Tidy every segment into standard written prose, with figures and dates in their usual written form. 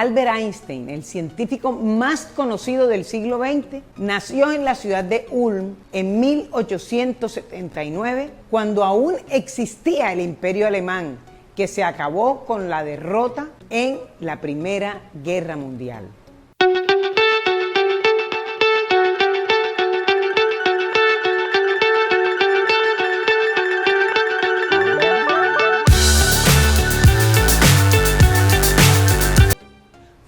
Albert Einstein, el científico más conocido del siglo XX, nació en la ciudad de Ulm en 1879, cuando aún existía el Imperio Alemán, que se acabó con la derrota en la Primera Guerra Mundial.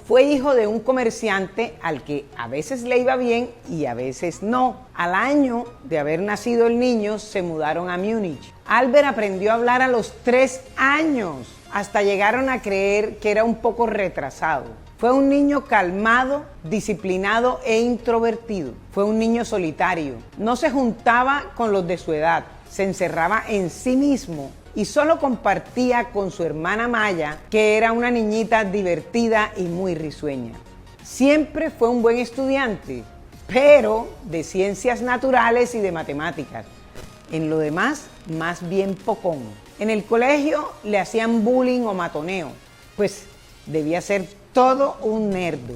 Fue hijo de un comerciante al que a veces le iba bien y a veces no. Al año de haber nacido el niño, se mudaron a Múnich. Albert aprendió a hablar a los 3 años. Hasta llegaron a creer que era un poco retrasado. Fue un niño calmado, disciplinado e introvertido. Fue un niño solitario. No se juntaba con los de su edad. Se encerraba en sí mismo y solo compartía con su hermana Maya, que era una niñita divertida y muy risueña. Siempre fue un buen estudiante, pero de ciencias naturales y de matemáticas. En lo demás, más bien pocón. En el colegio le hacían bullying o matoneo, pues debía ser todo un nerdo.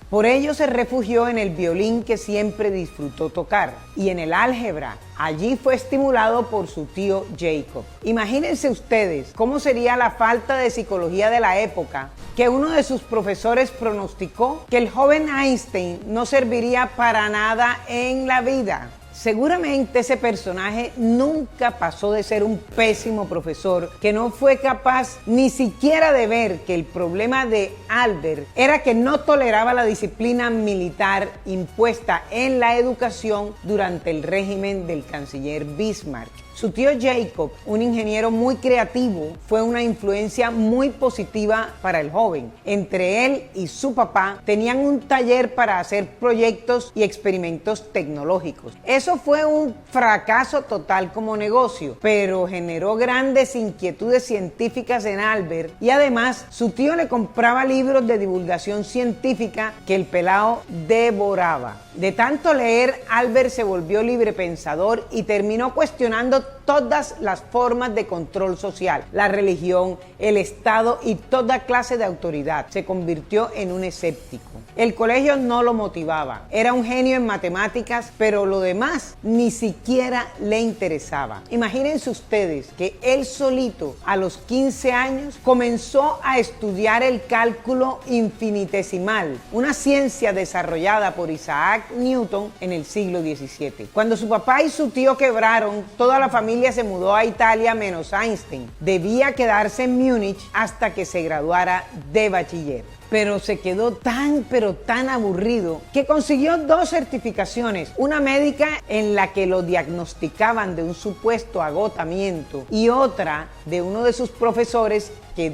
Por ello se refugió en el violín, que siempre disfrutó tocar, y en el álgebra. Allí fue estimulado por su tío Jacob. Imagínense ustedes cómo sería la falta de psicología de la época, que uno de sus profesores pronosticó que el joven Einstein no serviría para nada en la vida. Seguramente ese personaje nunca pasó de ser un pésimo profesor que no fue capaz ni siquiera de ver que el problema de Albert era que no toleraba la disciplina militar impuesta en la educación durante el régimen del canciller Bismarck. Su tío Jacob, un ingeniero muy creativo, fue una influencia muy positiva para el joven. Entre él y su papá tenían un taller para hacer proyectos y experimentos tecnológicos. Eso fue un fracaso total como negocio, pero generó grandes inquietudes científicas en Albert, y además su tío le compraba libros de divulgación científica que el pelao devoraba. De tanto leer, Albert se volvió librepensador y terminó cuestionando todas las formas de control social, la religión, el Estado y toda clase de autoridad. Se convirtió en un escéptico. El colegio no lo motivaba. Era un genio en matemáticas, pero lo demás ni siquiera le interesaba. Imagínense ustedes que él solito, a los 15 años, comenzó a estudiar el cálculo infinitesimal, una ciencia desarrollada por Isaac Newton en el siglo XVII. Cuando su papá y su tío quebraron, toda la familia se mudó a Italia menos Einstein. Debía quedarse en Múnich hasta que se graduara de bachiller. Pero se quedó tan aburrido que consiguió 2 certificaciones, una médica en la que lo diagnosticaban de un supuesto agotamiento y otra de uno de sus profesores que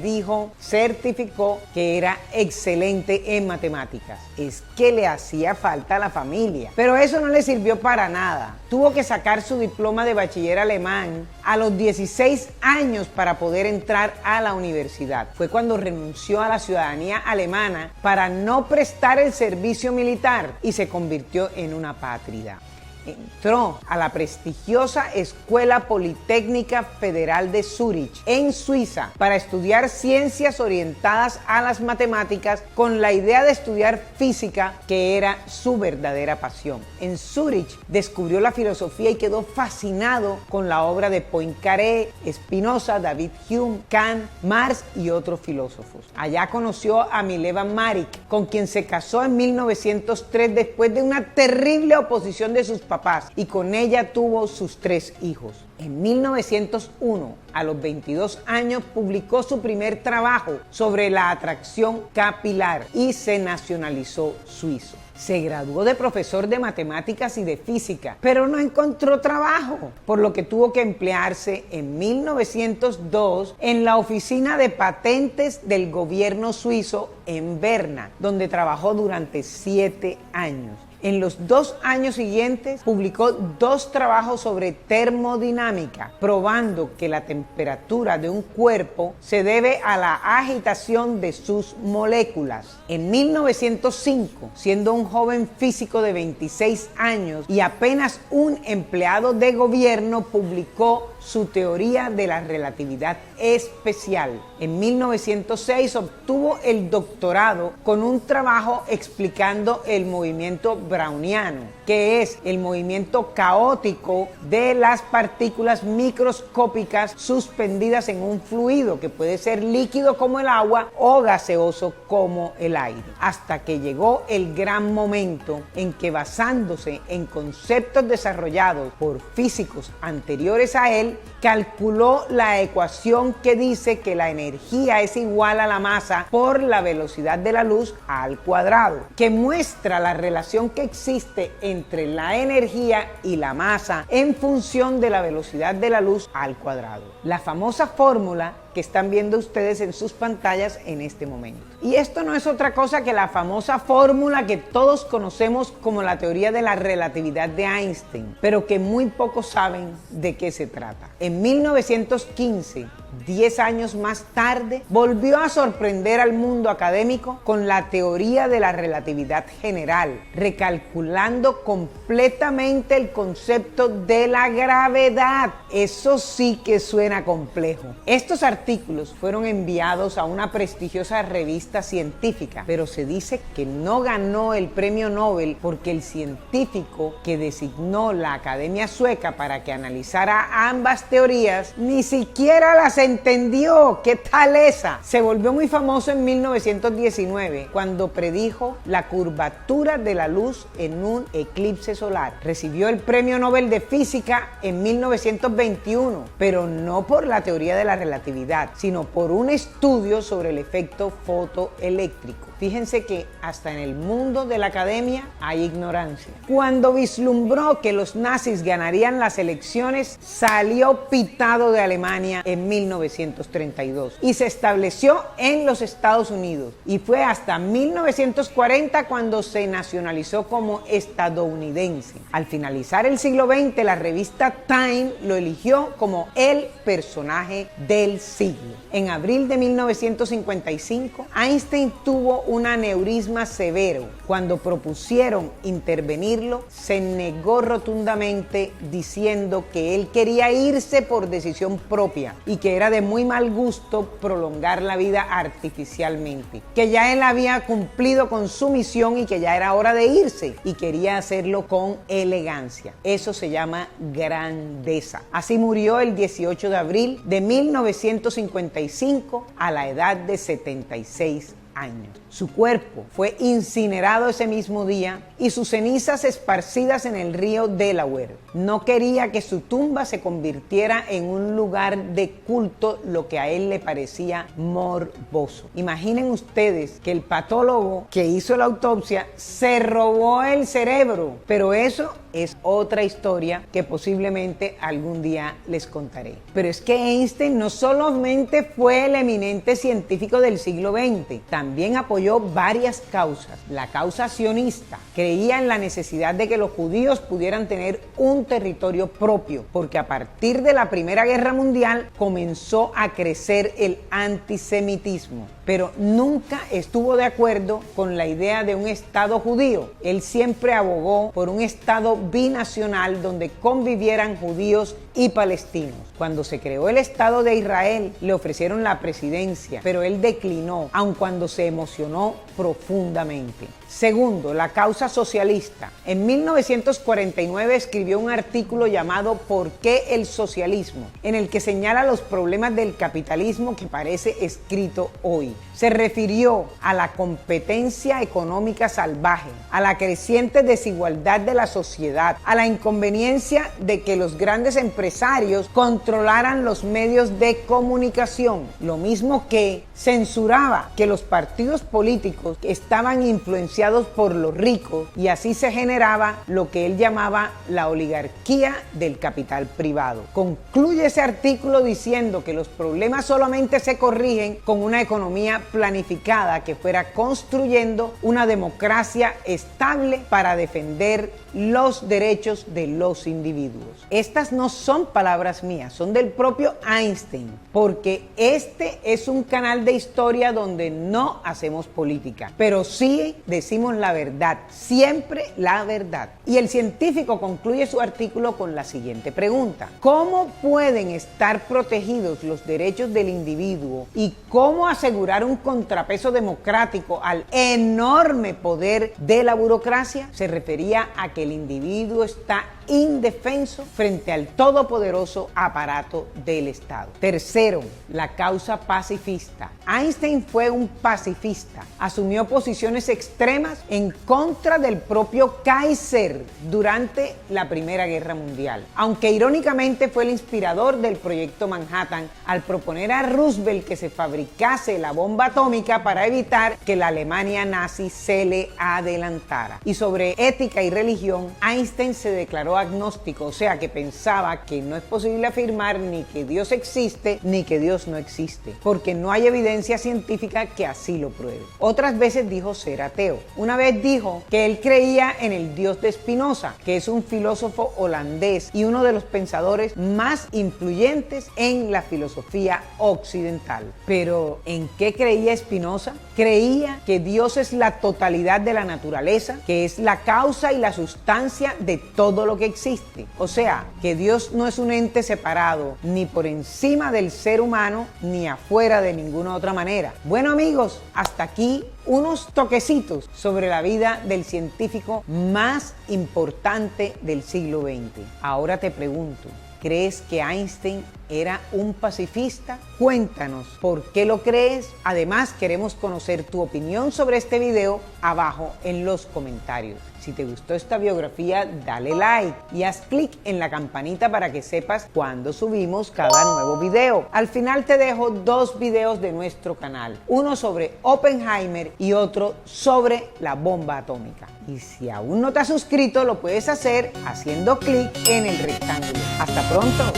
certificó que era excelente en matemáticas. Es que le hacía falta a la familia, pero eso no le sirvió para nada. Tuvo que sacar su diploma de bachiller alemán a los 16 años para poder entrar a la universidad. Fue cuando renunció a la ciudadanía alemana para no prestar el servicio militar y se convirtió en una apátrida. Entró a la prestigiosa Escuela Politécnica Federal de Zúrich, en Suiza, para estudiar ciencias orientadas a las matemáticas, con la idea de estudiar física, que era su verdadera pasión. En Zúrich descubrió la filosofía y quedó fascinado con la obra de Poincaré, Spinoza, David Hume, Kant, Marx y otros filósofos. Allá conoció a Mileva Maric, con quien se casó en 1903 después de una terrible oposición de sus papás, y con ella tuvo sus 3 hijos. En 1901, a los 22 años, publicó su primer trabajo sobre la atracción capilar y se nacionalizó suizo. Se graduó de profesor de matemáticas y de física, pero no encontró trabajo, por lo que tuvo que emplearse en 1902 en la oficina de patentes del gobierno suizo en Berna, donde trabajó durante 7 años. En los 2 años siguientes publicó 2 trabajos sobre termodinámica, probando que la temperatura de un cuerpo se debe a la agitación de sus moléculas. En 1905, siendo un joven físico de 26 años y apenas un empleado de gobierno, publicó su teoría de la relatividad especial. En 1906 obtuvo el doctorado con un trabajo explicando el movimiento browniano, que es el movimiento caótico de las partículas microscópicas suspendidas en un fluido que puede ser líquido como el agua o gaseoso como el aire. Hasta que llegó el gran momento en que, basándose en conceptos desarrollados por físicos anteriores a él, calculó la ecuación que dice que la energía es igual a la masa por la velocidad de la luz al cuadrado, que muestra la relación que existe entre la energía y la masa en función de la velocidad de la luz al cuadrado. La famosa fórmula que están viendo ustedes en sus pantallas en este momento. Y esto no es otra cosa que la famosa fórmula que todos conocemos como la teoría de la relatividad de Einstein, pero que muy pocos saben de qué se trata. En 1915, 10 años más tarde, volvió a sorprender al mundo académico con la teoría de la relatividad general, recalculando completamente el concepto de la gravedad. Eso sí que suena complejo. Estos artículos fueron enviados a una prestigiosa revista científica, pero se dice que no ganó el premio Nobel porque el científico que designó la Academia Sueca para que analizara ambas teorías ni siquiera las entendió. ¿Qué tal esa? Se volvió muy famoso en 1919 cuando predijo la curvatura de la luz en un eclipse solar. Recibió el premio Nobel de Física en 1921, pero no por la teoría de la relatividad, sino por un estudio sobre el efecto fotoeléctrico. Fíjense que hasta en el mundo de la academia hay ignorancia. Cuando vislumbró que los nazis ganarían las elecciones, salió pitado de Alemania en 1932 y se estableció en los Estados Unidos. Y fue hasta 1940 cuando se nacionalizó como estadounidense. Al finalizar el siglo XX, la revista Time lo eligió como el personaje del siglo. En abril de 1955, Einstein tuvo un aneurisma severo. Cuando propusieron intervenirlo, se negó rotundamente diciendo que él quería irse por decisión propia y que era de muy mal gusto prolongar la vida artificialmente, que ya él había cumplido con su misión y que ya era hora de irse y quería hacerlo con elegancia. Eso se llama grandeza. Así murió el 18 de abril de 1955 a la edad de 76 años. Su cuerpo fue incinerado ese mismo día y sus cenizas esparcidas en el río Delaware. No quería que su tumba se convirtiera en un lugar de culto, lo que a él le parecía morboso. Imaginen ustedes que el patólogo que hizo la autopsia se robó el cerebro, pero eso es otra historia que posiblemente algún día les contaré. Pero es que Einstein no solamente fue el eminente científico del siglo XX, también apoyó varias causas. La causa sionista creía en la necesidad de que los judíos pudieran tener un territorio propio, porque a partir de la Primera Guerra Mundial comenzó a crecer el antisemitismo, pero nunca estuvo de acuerdo con la idea de un Estado judío. Él siempre abogó por un Estado binacional donde convivieran judíos y palestinos. Cuando se creó el Estado de Israel, le ofrecieron la presidencia, pero él declinó, aun cuando se emocionó profundamente. Segundo, la causa socialista. En 1949 escribió un artículo llamado ¿Por qué el socialismo?, en el que señala los problemas del capitalismo que parece escrito hoy. Se refirió a la competencia económica salvaje, a la creciente desigualdad de la sociedad, a la inconveniencia de que los grandes empresarios controlaran los medios de comunicación, lo mismo que censuraba que los partidos políticos estaban influenciados por los ricos, y así se generaba lo que él llamaba la oligarquía del capital privado. Concluye ese artículo diciendo que los problemas solamente se corrigen con una economía planificada que fuera construyendo una democracia estable para defender los derechos de los individuos. Estas no son son palabras mías, son del propio Einstein, porque este es un canal de historia donde no hacemos política, pero sí decimos la verdad, siempre la verdad. Y el científico concluye su artículo con la siguiente pregunta: ¿cómo pueden estar protegidos los derechos del individuo y cómo asegurar un contrapeso democrático al enorme poder de la burocracia? Se refería a que el individuo está indefenso frente al todopoderoso aparato del Estado. Tercero, la causa pacifista. Einstein fue un pacifista, asumió posiciones extremas en contra del propio Kaiser durante la Primera Guerra Mundial, aunque irónicamente fue el inspirador del proyecto Manhattan al proponer a Roosevelt que se fabricase la bomba atómica para evitar que la Alemania nazi se le adelantara. Y sobre ética y religión, Einstein se declaró agnóstico, o sea que pensaba que no es posible afirmar ni que Dios existe ni que Dios no existe, porque no hay evidencia científica que así lo pruebe. Otras veces dijo ser ateo. Una vez dijo que él creía en el Dios de Spinoza, que es un filósofo holandés y uno de los pensadores más influyentes en la filosofía occidental. Pero ¿en qué creía Spinoza? Creía que Dios es la totalidad de la naturaleza, que es la causa y la sustancia de todo lo que existe. O sea, que Dios no es un ente separado, ni por encima del ser humano, ni afuera de ninguna otra manera. Bueno amigos, hasta aquí unos toquecitos sobre la vida del científico más importante del siglo XX. Ahora te pregunto, ¿crees que Einstein era un pacifista? Cuéntanos por qué lo crees. Además, queremos conocer tu opinión sobre este video abajo en los comentarios. Si te gustó esta biografía, dale like y haz clic en la campanita para que sepas cuando subimos cada nuevo video. Al final te dejo dos videos de nuestro canal, uno sobre Oppenheimer y otro sobre la bomba atómica. Y si aún no te has suscrito, lo puedes hacer haciendo clic en el rectángulo. ¡Hasta pronto!